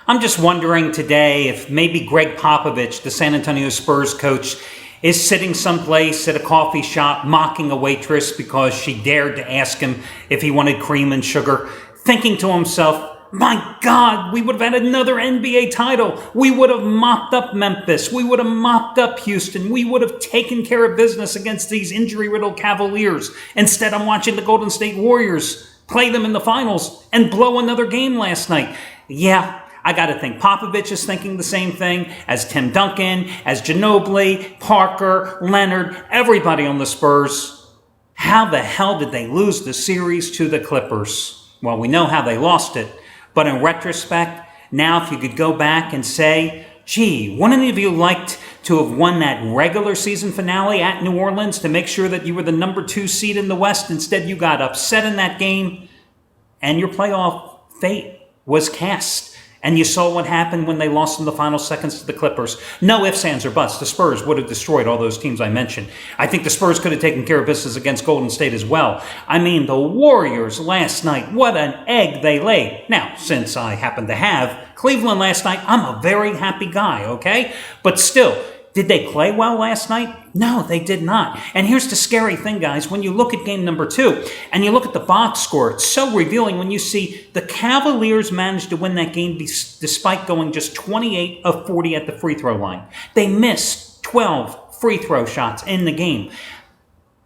I'm just wondering today if maybe Greg Popovich, the San Antonio Spurs coach, is sitting someplace at a coffee shop mocking a waitress because she dared to ask him if he wanted cream and sugar, thinking to himself, my God, we would have had another NBA title. We would have mopped up Memphis. We would have mopped up Houston. We would have taken care of business against these injury-riddled Cavaliers. Instead, I'm watching the Golden State Warriors play them in the finals and blow another game last night. Yeah, I got to think Popovich is thinking the same thing as Tim Duncan, as Ginobili, Parker, Leonard, everybody on the Spurs. How the hell did they lose the series to the Clippers? Well, we know how they lost it. But in retrospect, now if you could go back and say, gee, wouldn't any of you liked to have won that regular season finale at New Orleans to make sure that you were the number 2 seed in the West? Instead, you got upset in that game and your playoff fate was cast. And you saw what happened when they lost in the final seconds to the Clippers. No ifs, ands, or buts. The Spurs would have destroyed all those teams I mentioned. I think the Spurs could have taken care of business against Golden State as well. I mean, the Warriors last night, what an egg they laid. Now, since I happen to have Cleveland last night, I'm a very happy guy, okay? But still, did they play well last night? No, they did not. And here's the scary thing, guys. When you look at game number 2 and you look at the box score, it's so revealing when you see the Cavaliers managed to win that game despite going just 28 of 40 at the free throw line. They missed 12 free throw shots in the game.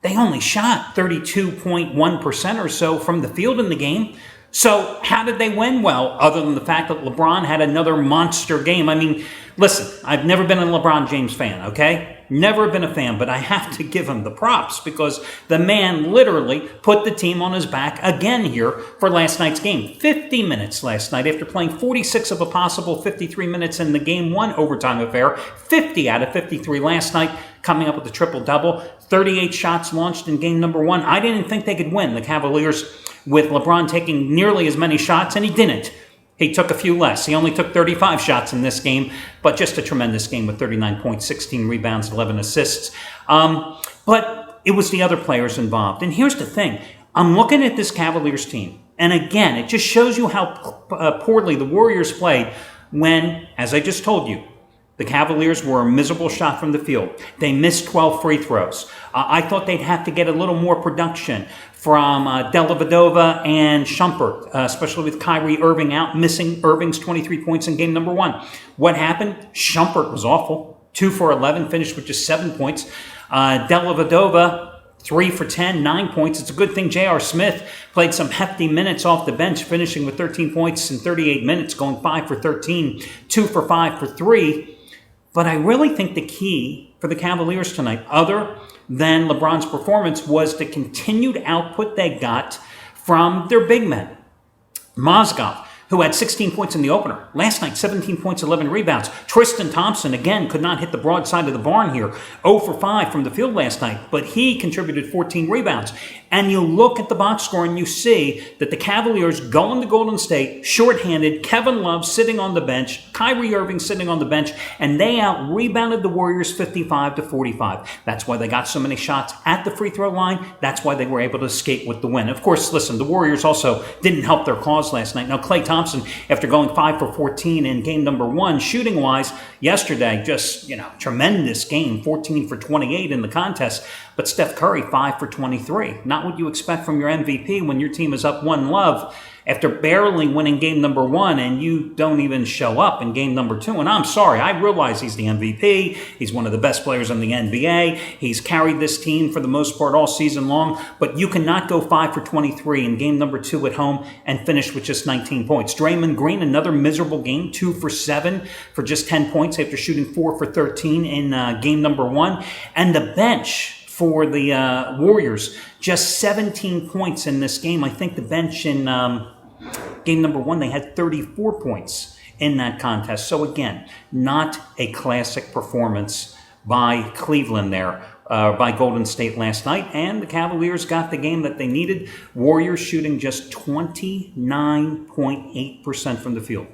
They only shot 32.1% or so from the field in the game. So how did they win? Well, other than the fact that LeBron had another monster game. I mean, listen, I've never been a LeBron James fan, okay? Never been a fan, but I have to give him the props because the man literally put the team on his back again here for last night's game. 50 minutes last night after playing 46 of a possible 53 minutes in the Game 1 overtime affair. 50 out of 53 last night, coming up with a triple-double. 38 shots launched in game number 1. I didn't think they could win, the Cavaliers, with LeBron taking nearly as many shots, and he didn't. He took a few less. He only took 35 shots in this game, but just a tremendous game with 39 points, 16 rebounds, 11 assists. But it was the other players involved. And here's the thing. I'm looking at this Cavaliers team, and again, it just shows you how poorly the Warriors played when, as I just told you, the Cavaliers were a miserable shot from the field. They missed 12 free throws. I thought they'd have to get a little more production from Dellavedova and Shumpert, especially with Kyrie Irving out, missing Irving's 23 points in game number 1. What happened? Shumpert was awful. 2 for 11, finished with just 7 points. Dellavedova, 3 for 10, 9 points. It's a good thing J.R. Smith played some hefty minutes off the bench, finishing with 13 points in 38 minutes, going 5 for 13, 2 for 5 for 3. But I really think the key for the Cavaliers tonight, other than LeBron's performance, was the continued output they got from their big men. Mozgov, who had 16 points in the opener. Last night, 17 points, 11 rebounds. Tristan Thompson, again, could not hit the broadside of the barn here. 0 for 5 from the field last night, but he contributed 14 rebounds. And you look at the box score and you see that the Cavaliers go into Golden State shorthanded, Kevin Love sitting on the bench, Kyrie Irving sitting on the bench, and they out-rebounded the Warriors 55-45. That's why they got so many shots at the free throw line. That's why they were able to escape with the win. Of course, listen, the Warriors also didn't help their cause last night. Now, Klay Thompson, after going 5 for 14 in game number 1, shooting-wise, yesterday, just, tremendous game, 14 for 28 in the contest. But Steph Curry, 5 for 23. Not what you expect from your MVP when your team is up 1-0 after barely winning game number 1 and you don't even show up in game number 2. And I'm sorry, I realize he's the MVP. He's one of the best players in the NBA. He's carried this team for the most part all season long. But you cannot go 5 for 23 in game number 2 at home and finish with just 19 points. Draymond Green, another miserable game, 2 for 7 for just 10 points after shooting 4 for 13 in game number 1. And the bench for the Warriors, just 17 points in this game. I think the bench in game number 1, they had 34 points in that contest. So again, not a classic performance by Cleveland there, by Golden State last night. And the Cavaliers got the game that they needed. Warriors shooting just 29.8% from the field.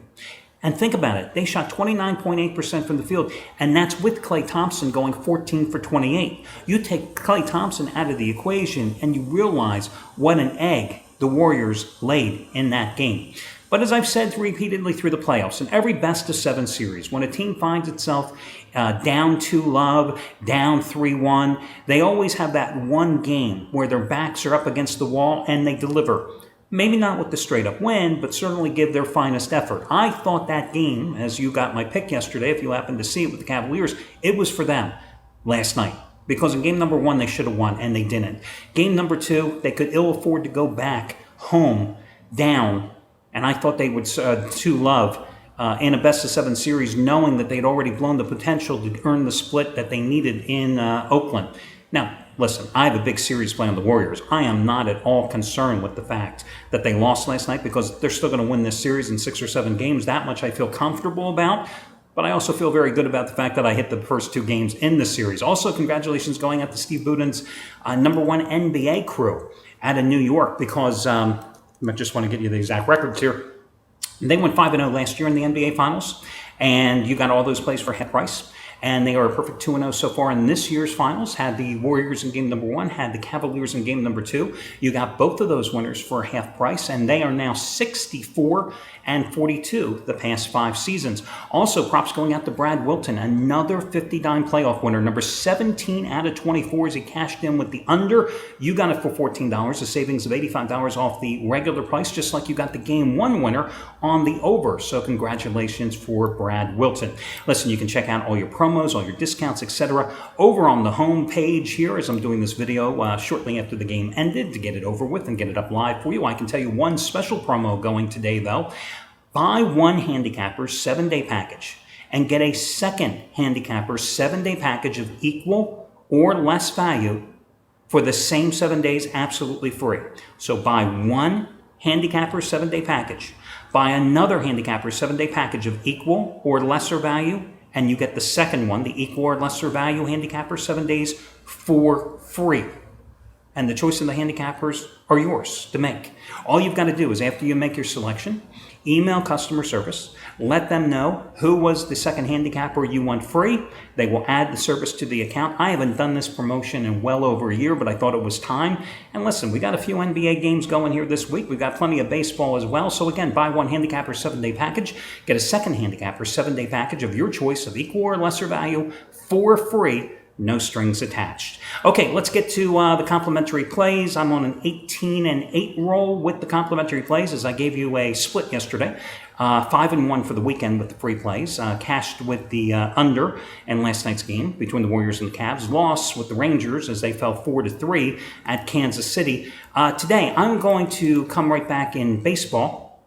And think about it. They shot 29.8% from the field, and that's with Klay Thompson going 14 for 28. You take Klay Thompson out of the equation, and you realize what an egg the Warriors laid in that game. But as I've said repeatedly through the playoffs, in every best-of-7 series, when a team finds itself down 2-love, down 3-1, they always have that one game where their backs are up against the wall and they deliver. Maybe not with the straight-up win, but certainly give their finest effort. I thought that game, as you got my pick yesterday, if you happened to see it with the Cavaliers, it was for them last night. Because in game number 1, they should have won, and they didn't. Game number 2, they could ill afford to go back home, down, and I thought they would 2-love in a best-of-7 series, knowing that they'd already blown the potential to earn the split that they needed in Oakland. Now, listen, I have a big series play on the Warriors. I am not at all concerned with the fact that they lost last night because they're still going to win this series in 6 or 7 games. That much I feel comfortable about. But I also feel very good about the fact that I hit the first 2 games in the series. Also, congratulations going out to Steve Buden's #1 NBA crew out of New York because I just want to give you the exact records here. They went 5-0 last year in the NBA Finals, and you got all those plays for half price. And they are a perfect 2-0 so far in this year's finals. Had the Warriors in game number 1, had the Cavaliers in game number 2. You got both of those winners for half price, and they are now 64-42 the past 5 seasons. Also, props going out to Brad Wilton, another 50-dime playoff winner, number 17 out of 24 as he cashed in with the under. You got it for $14, a savings of $85 off the regular price, just like you got the game 1 winner on the over. So congratulations for Brad Wilton. Listen, you can check out all your promos, all your discounts, etc. over on the home page here as I'm doing this video shortly after the game ended to get it over with and get it up live for you. I can tell you one special promo going today, though. Buy one handicapper's 7-day package and get a second handicapper's 7-day package of equal or less value for the same 7 days absolutely free. So buy one handicapper's 7-day package, buy another handicapper's 7-day package of equal or lesser value, and you get the second one, the equal or lesser value handicapper 7 days for free. And the choice of the handicappers are yours to make. All you've got to do is after you make your selection, email customer service, let them know who was the second handicapper you want free. They will add the service to the account. I haven't done this promotion in well over a year, but I thought it was time. And listen, we got a few NBA games going here this week. We've got plenty of baseball as well. So again, buy one handicapper 7-day package, get a second handicapper 7-day package of your choice of equal or lesser value for free. No strings attached. Okay, let's get to the complimentary plays. I'm on an 18-8 roll with the complimentary plays as I gave you a split yesterday. 5-1 for the weekend with the free plays. Cashed with the under in last night's game between the Warriors and the Cavs. Lost with the Rangers as they fell 4-3 at Kansas City. Today, I'm going to come right back in baseball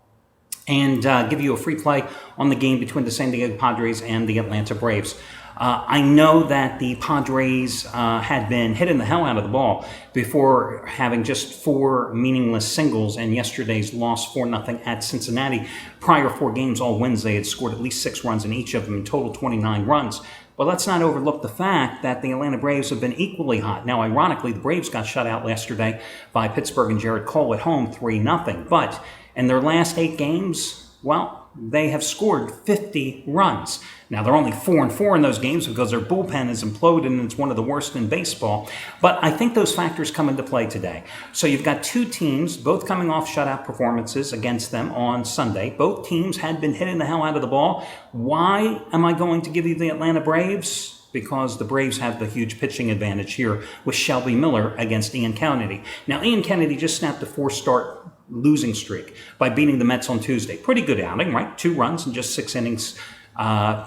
and give you a free play on the game between the San Diego Padres and the Atlanta Braves. I know that the Padres had been hitting the hell out of the ball before having just 4 meaningless singles and yesterday's loss 4-0 at Cincinnati. Prior 4 games, all wins, they had scored at least 6 runs in each of them, in total 29 runs. But let's not overlook the fact that the Atlanta Braves have been equally hot. Now, ironically, the Braves got shut out yesterday by Pittsburgh and Jarrett Cole at home 3-0. But in their last 8 games, well, they have scored 50 runs. Now, they're only 4-4 in those games because their bullpen is imploded and it's one of the worst in baseball. But I think those factors come into play today. So you've got 2 teams, both coming off shutout performances against them on Sunday. Both teams had been hitting the hell out of the ball. Why am I going to give you the Atlanta Braves? Because the Braves have the huge pitching advantage here with Shelby Miller against Ian Kennedy. Now, Ian Kennedy just snapped a 4-start losing streak by beating the Mets on Tuesday. Pretty good outing, right? 2 runs in just 6 innings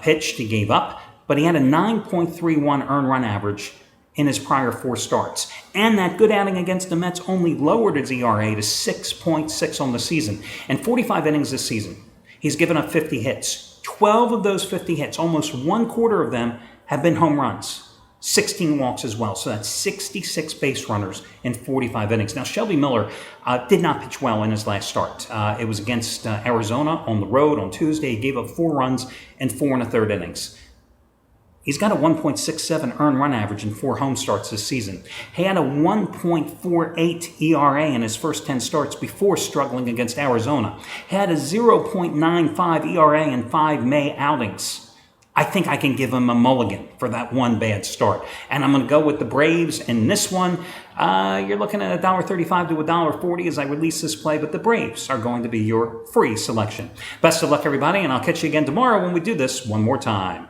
pitched. He gave up, but he had a 9.31 earned run average in his prior 4 starts. And that good outing against the Mets only lowered his ERA to 6.6 on the season. In 45 innings this season, he's given up 50 hits. 12 of those 50 hits, almost 1/4 of them, have been home runs. 16 walks as well. So that's 66 base runners in 45 innings. Now, Shelby Miller did not pitch well in his last start. It was against Arizona on the road on Tuesday. He gave up 4 runs in 4 1/3 innings. He's got a 1.67 earned run average in 4 home starts this season. He had a 1.48 ERA in his first 10 starts before struggling against Arizona. He had a 0.95 ERA in 5 May outings. I think I can give them a mulligan for that one bad start. And I'm going to go with the Braves in this one. You're looking at $1.35 to $1.40 as I release this play, but the Braves are going to be your free selection. Best of luck, everybody, and I'll catch you again tomorrow when we do this one more time.